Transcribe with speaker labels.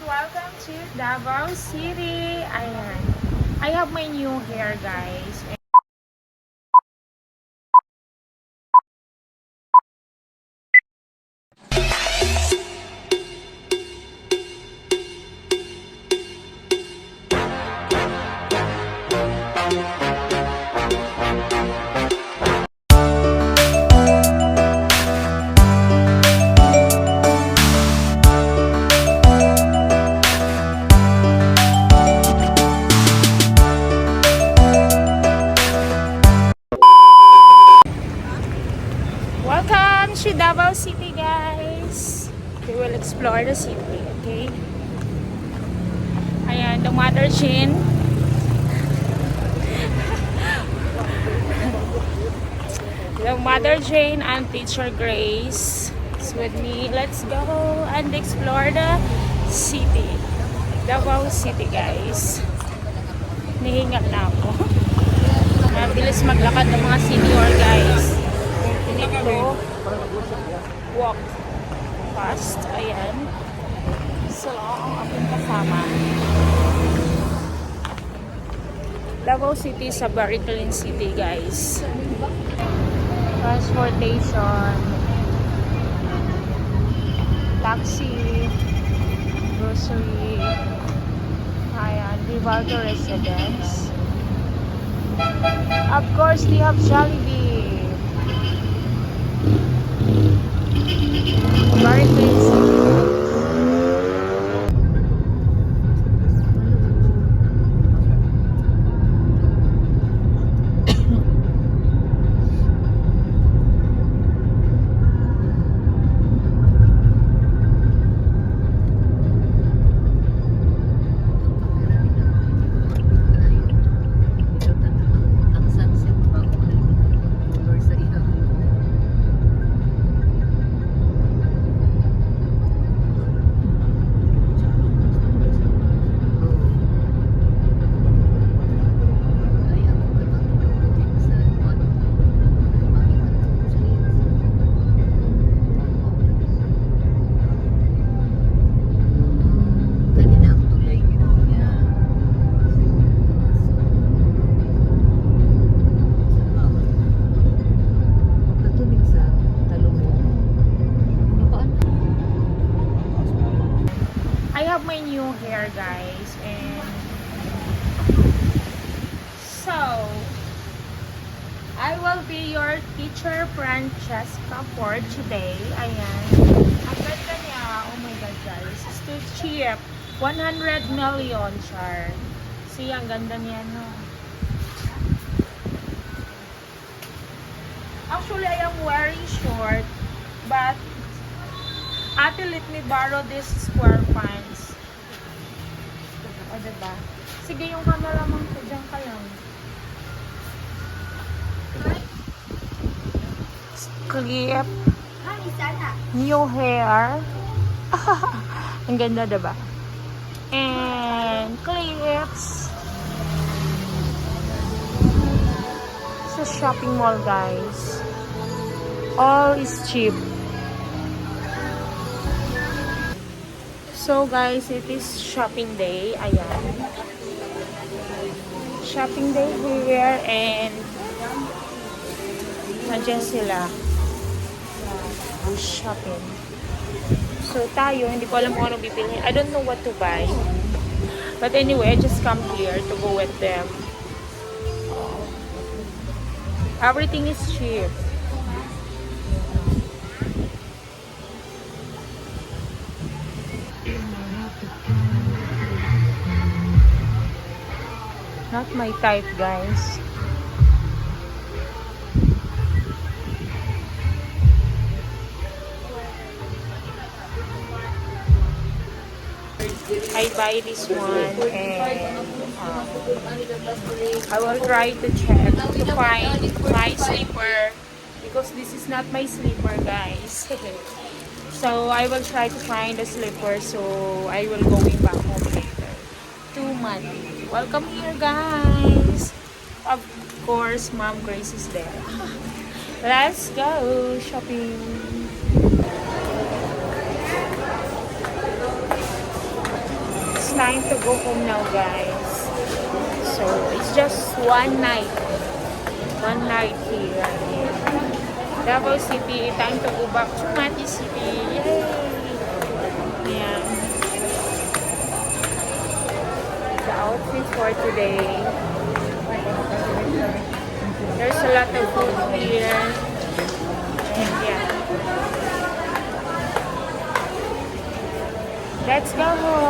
Speaker 1: welcome to Davao City. Ayan. I have my new hair, guys. Welcome to Davao City, guys. We will explore the city, okay? Ayan, the Mother Jane. The Mother Jane and Teacher Grace is with me. Let's go and explore the city. Davao City, guys. Nihingal na ako. Mabilis maglakad ng mga senior, guys. You need to walk fast. Ayan. So, ang aking kasama. Davao City is a very clean city, guys. Transportation, taxi, grocery, ayan, Vivaldo Residence. Of course, we have Jollibee. Very clean city. I have my new hair, guys, and so I will be your teacher Francesca for today. Ayan. Ang ganda niya. Oh my god, guys. It's too cheap. 100 million, char. See, ang ganda niya, no? Actually, I am wearing short, but ate, let me borrow this square pants. O, diba? Sige, yung cameraman ko, dyan ka lang. Clip. New hair. Ang ganda, diba? And clips. Sa shopping mall, guys. All is cheap. So guys, it is shopping day. Ayan. Shopping day here and nandiyan sila. Shopping. So tayo, hindi ko alam kung ano bibilhin. I don't know what to buy. But anyway, I just come here to go with them. Everything is cheap. Not my type, guys. I buy this one and I will try to check to find my slipper because this is not my slipper, guys. So I will try to find a slipper, so I will going back home later. 2 months. Welcome here, guys. Of course, Mom Grace is there. Let's go shopping. time to go home now, guys. So, it's just one night. One night here in Davao City. Time to go back to Mati City. Yay! Ayan. The outfit for today. There's a lot of food here. And yeah. Let's go home.